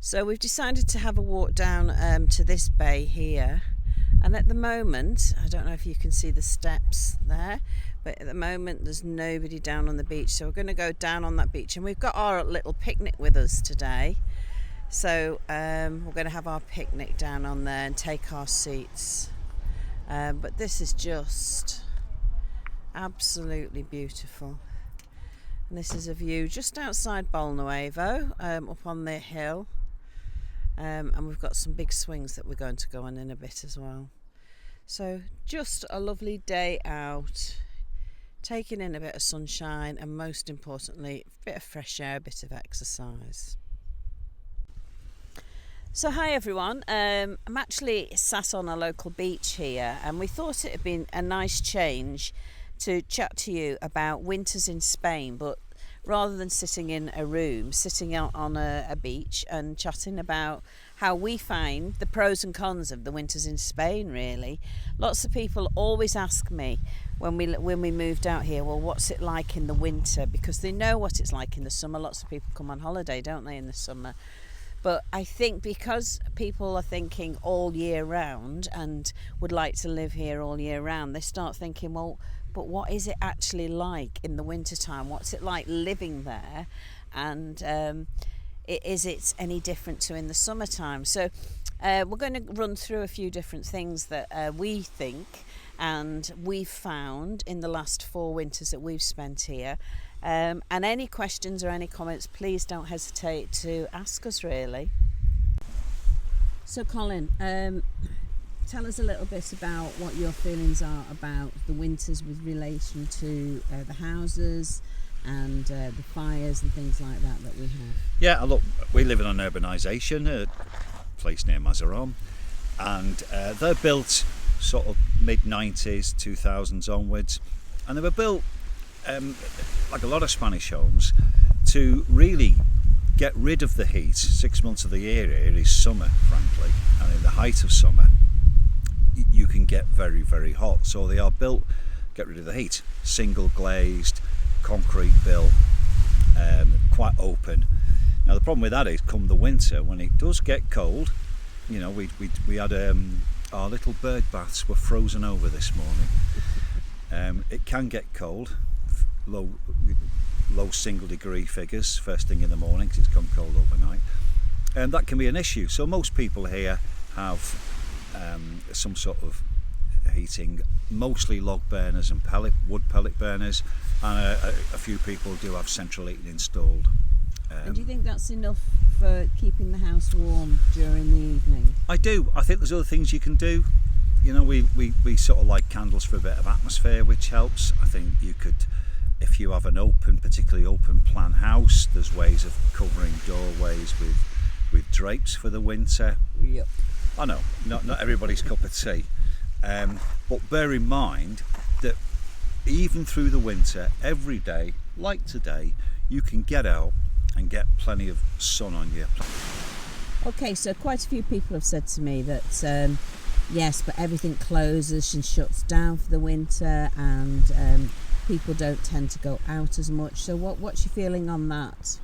So we've decided to have a walk down to this bay here, and at the moment, I don't know if you can see the steps there, but at the moment there's nobody down on the beach, so we're going to go down on that beach, and we've got our little picnic with us today. So we're going to have our picnic down on there and take our seats, but this is just absolutely beautiful. And this is a view just outside Bolnuevo, up on the hill. And we've got some big swings that we're going to go on in a bit as well. So just a lovely day out, taking in a bit of sunshine, and most importantly, a bit of fresh air, a bit of exercise. So hi everyone, I'm actually sat on a local beach here, and we thought it had been a nice change to chat to you about winters in Spain, but rather than sitting in a room, sitting out on a beach and chatting about how we find the pros and cons of the winters in Spain, really. Lots of people always ask me when we moved out here, well, what's it like in the winter? Because they know what it's like in the summer. Lots of people come on holiday, don't they, in the summer? But I think because people are thinking all year round and would like to live here all year round, they start thinking, well, but what is it actually like in the wintertime? What's it like living there? And is it any different to in the summertime? So we're going to run through a few different things that we think and we've found in the last 4 winters that we've spent here. And any questions or any comments, please don't hesitate to ask us, really. So Colin, tell us a little bit about what your feelings are about the winters with relation to the houses and the fires and things like that we have. Yeah, look, we live in an urbanisation, a place near Mazarron, and they're built sort of mid-90s, 2000s onwards, and they were built like a lot of Spanish homes to really get rid of the heat. 6 months of the year here is summer, frankly, and in the height of summer you can get very, very hot. So they are built, get rid of the heat, single glazed, concrete built, quite open. Now the problem with that is, come the winter, when it does get cold, you know, we had our little bird baths were frozen over this morning. It can get cold, low single degree figures first thing in the morning because it's gone cold overnight, and that can be an issue. So most people here have some sort of heating, mostly log burners and wood pellet burners, and a few people do have central heating installed. And do you think that's enough for keeping the house warm during the evening? I do. I think there's other things you can do. You know, we sort of like candles for a bit of atmosphere, which helps. I think you could, if you have an particularly open plan house, there's ways of covering doorways with drapes for the winter. Yep. I know, not everybody's cup of tea, but bear in mind that even through the winter, every day, like today, you can get out and get plenty of sun on you. Okay, so quite a few people have said to me that yes, but everything closes and shuts down for the winter, and people don't tend to go out as much. So what's your feeling on that?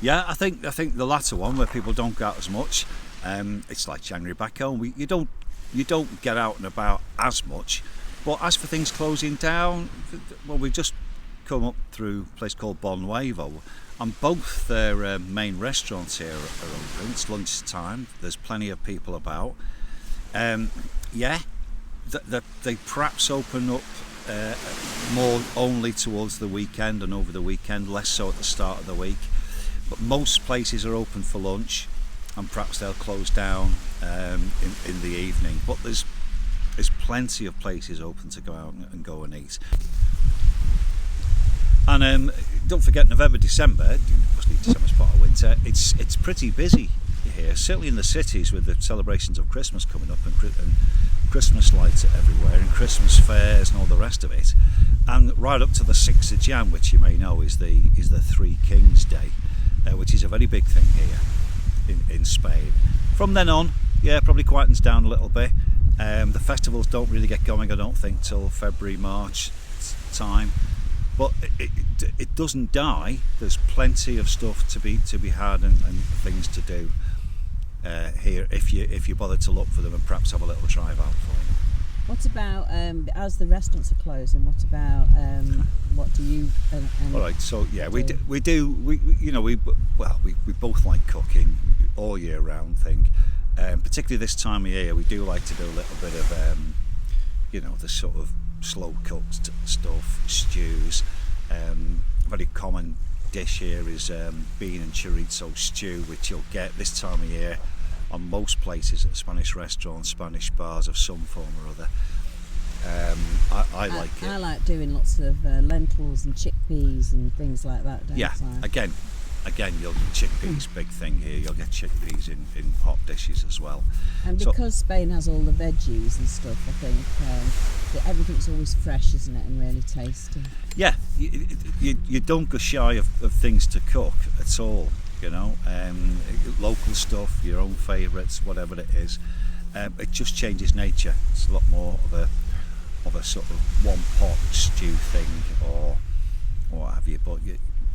Yeah, I think the latter one, where people don't go out as much. It's like January back home. You don't get out and about as much. But as for things closing down, well, we've just come up through a place called Bolnuevo, and both their main restaurants here are open. It's lunchtime. There's plenty of people about. They perhaps open up more only towards the weekend and over the weekend, less so at the start of the week. But most places are open for lunch, and perhaps they'll close down in the evening. But there's plenty of places open to go out and go and eat. And don't forget, November, December, obviously December's part of winter, it's pretty busy here, certainly in the cities, with the celebrations of Christmas coming up, and Christmas lights everywhere, and Christmas fairs and all the rest of it. And right up to the 6th of Jan, which you may know is the Three Kings Day, which is a very big thing here in Spain. From then on, yeah, probably quietens down a little bit. The festivals don't really get going, I don't think, till February, March time. But it doesn't die. There's plenty of stuff to be had and things to do. here if you bother to look for them and perhaps have a little drive out for them. What about as the restaurants are closing? What about what do you? All right, so yeah, we both like cooking all year round thing. Particularly this time of year, we do like to do a little bit of the sort of slow cooked stuff, stews. A very common dish here is bean and chorizo stew, which you'll get this time of year on most places at Spanish restaurants, Spanish bars of some form or other. I like it. I like doing lots of lentils and chickpeas and things like that. Yeah, again, you'll get chickpeas, big thing here. You'll get chickpeas in hot dishes as well. And because Spain has all the veggies and stuff, I think everything's always fresh, isn't it, and really tasty. Yeah, you don't go shy of things to cook at all. Local stuff, your own favourites, whatever it is. It just changes nature. It's a lot more of a sort of one pot stew thing or what have you. But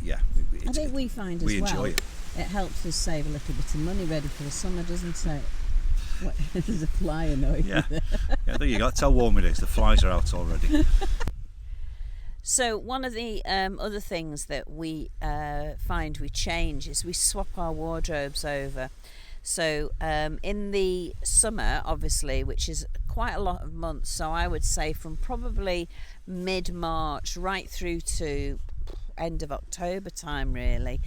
I think we find as we well enjoy it. It helps us save a little bit of money ready for the summer, doesn't it? There's a fly annoying. Yeah, there you go. That's how warm it is. The flies are out already. So one of the other things that we find we change is we swap our wardrobes over. So in the summer, obviously, which is quite a lot of months, so I would say from probably mid-March right through to end of October time, really,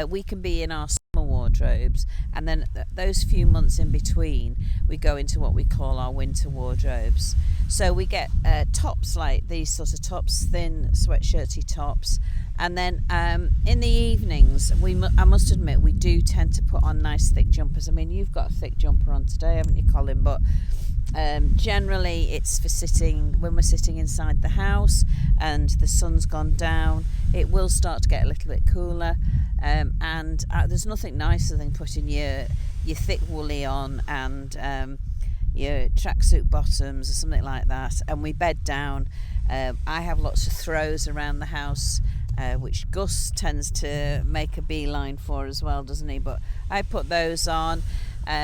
we can be in our summer wardrobes, and then those few months in between we go into what we call our winter wardrobes. So we get tops like these sort of tops, thin sweatshirty tops, and then in the evenings I must admit we do tend to put on nice thick jumpers. I mean, you've got a thick jumper on today, haven't you, Colin? But generally it's for sitting when we're sitting inside the house and the sun's gone down. It will start to get a little bit cooler, and there's nothing nicer than putting your thick woolly on and your tracksuit bottoms or something like that, and we bed down. I have lots of throws around the house, which Gus tends to make a beeline for as well, doesn't he? But I put those on.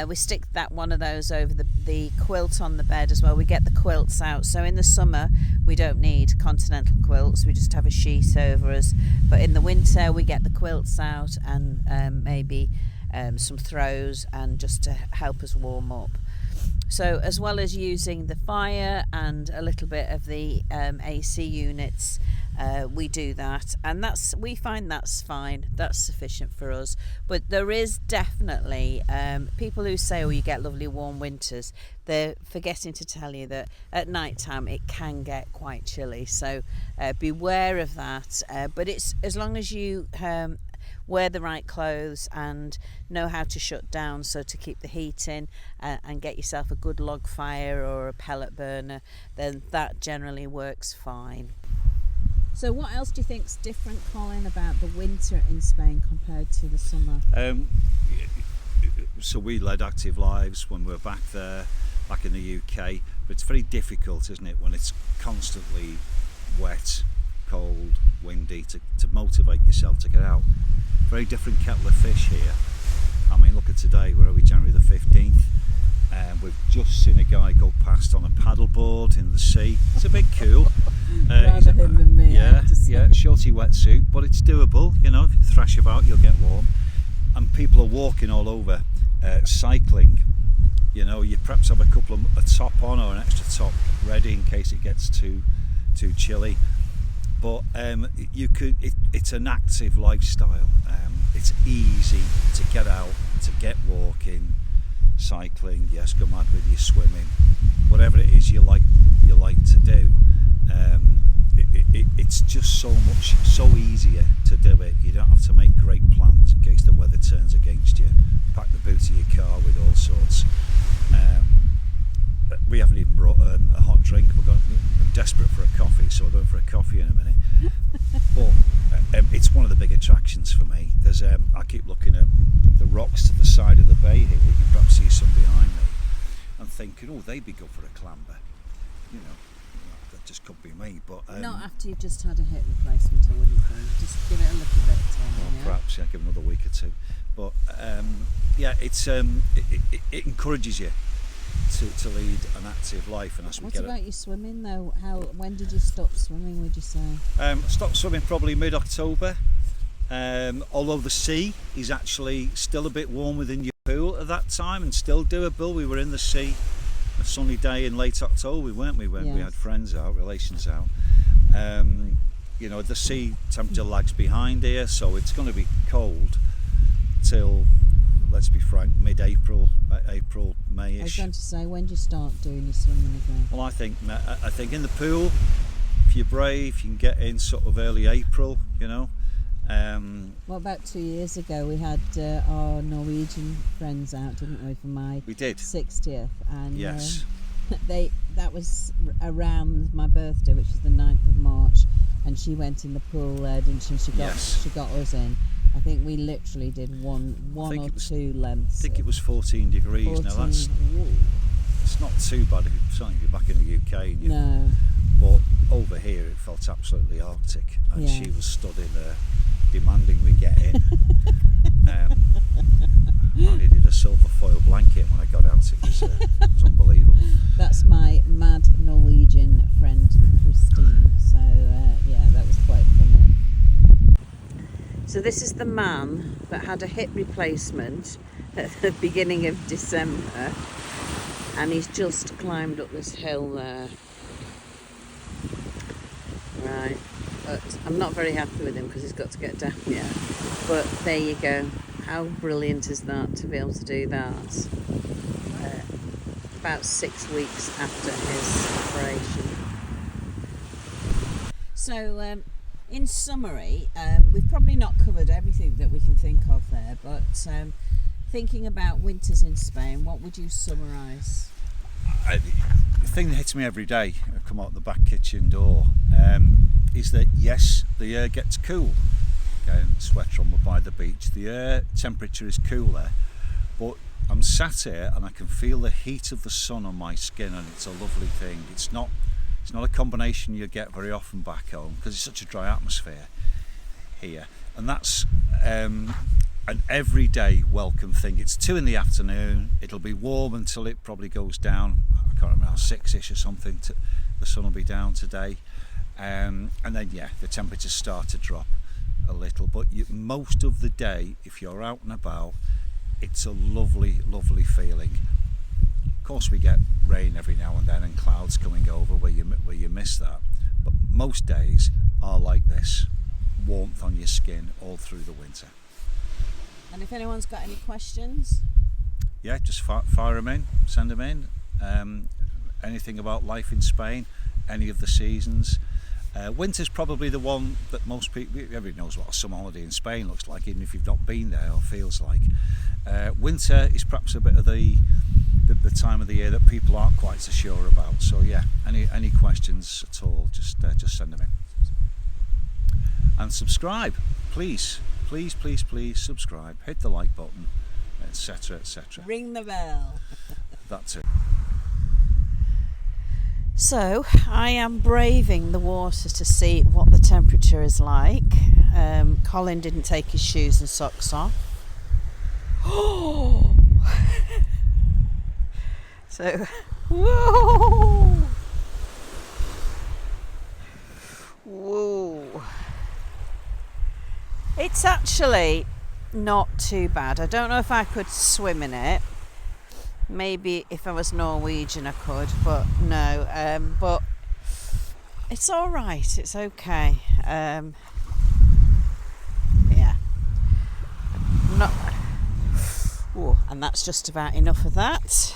We stick one of those over the quilt on the bed as well. We get the quilts out. So in the summer we don't need continental quilts, we just have a sheet over us. But in the winter we get the quilts out and maybe some throws, and just to help us warm up. So as well as using the fire and a little bit of the AC units, we do that, and we find that's fine, that's sufficient for us. But there is definitely people who say, oh, you get lovely warm winters. They're forgetting to tell you that at night time it can get quite chilly, so beware of that. But it's as long as you wear the right clothes and know how to shut down, so to keep the heat in, and get yourself a good log fire or a pellet burner, then that generally works fine. So what else do you think's different, Colin, about the winter in Spain compared to the summer? So we led active lives when we were back in the UK, but it's very difficult, isn't it, when it's constantly wet, cold, windy, to motivate yourself to get out. Very different kettle of fish here. I mean, look at today, where are we, January the 15th? We've just seen a guy go past on a paddleboard in the sea. It's a bit cool. Rather him than me. Yeah, shorty wetsuit, but it's doable. If you thrash about, you'll get warm. And people are walking all over, cycling. You perhaps have a top on or an extra top ready in case it gets too chilly. But it's an active lifestyle. It's easy to get out, to get walking, cycling, yes, go mad with your swimming, whatever it is you like to do. It's just so easier to do it. You don't have to make great plans in case the weather turns against you. Pack the boot of your car with all sorts. We haven't even brought a hot drink. I'm desperate for a coffee, so we're going for a coffee in a minute. But it's one of the big attractions for me. There's I keep looking at the rocks to the side of the bay here. You can perhaps see some behind me, and thinking, oh, they'd be good for a clamber. That just could be me. But not after you've just had a hip replacement, I wouldn't think. Just give it a little bit of time. Well, perhaps, yeah, give give them another week or two. But yeah, it encourages you to lead an active life. And as we What get about your swimming though? When did you stop swimming, would you say? Stopped swimming probably mid-October. Although the sea is actually still a bit warmer than your pool at that time and still doable. We were in the sea a sunny day in late October, weren't we, when we had friends out, relations out. You know, the sea temperature lags behind here, so it's going to be cold till, let's be frank, mid-April, April, May-ish. I was going to say, when do you start doing your swimming again? Well, I think in the pool, if you're brave, you can get in sort of early April, you know. Well, about 2 years ago, we had our Norwegian friends out, didn't we, for my 60th? And yes. That was around my birthday, which is the 9th of March, and she went in the pool there, didn't she? She got us in. I think we literally did one or two lengths. I think it was 14 degrees. 14, now it's not too bad if you're back in the UK. No. But over here it felt absolutely arctic, and she was stood in there demanding we get in. I needed a silver foil blanket when I got out. It was unbelievable. That's my mad Norwegian friend Christine. So yeah, that was quite funny. So this is the man that had a hip replacement at the beginning of December, and he's just climbed up this hill there. Right, but I'm not very happy with him because he's got to get down here. But there you go. How brilliant is that to be able to do that? About 6 weeks after his operation. So, in summary, we've probably not covered everything that we can think of there, but thinking about winters in Spain, what would you summarise? The thing that hits me every day, I come out the back kitchen door, is that yes, the air gets cool. Sweater on by the beach, the air temperature is cooler, but I'm sat here and I can feel the heat of the sun on my skin, and it's a lovely thing. It's not a combination you get very often back home because it's such a dry atmosphere here, and that's an everyday welcome thing. It's 2 p.m, it'll be warm until it probably goes down, I can't remember, 6ish or something, the sun will be down today, and then the temperatures start to drop a little, but most of the day, if you're out and about, it's a lovely feeling. Of course we get rain every now and then and clouds coming over where you miss that, but most days are like this, warmth on your skin all through the winter. And if anyone's got any questions, just fire them in, send them in. Anything about life in Spain, any of the seasons. Winter's probably the one that most people, everybody knows what a summer holiday in Spain looks like, even if you've not been there or feels like. Winter is perhaps a bit of the time of the year that people aren't quite so sure about. So any questions at all, just send them in. And subscribe, please subscribe, hit the like button, etc. ring the bell. That's it. So I am braving the water to see what the temperature is like. Colin didn't take his shoes and socks off. So, whoa! It's actually not too bad. I don't know if I could swim in it. Maybe if I was Norwegian I could, but no. But it's all right. It's okay. Yeah. Not. Ooh, and that's just about enough of that.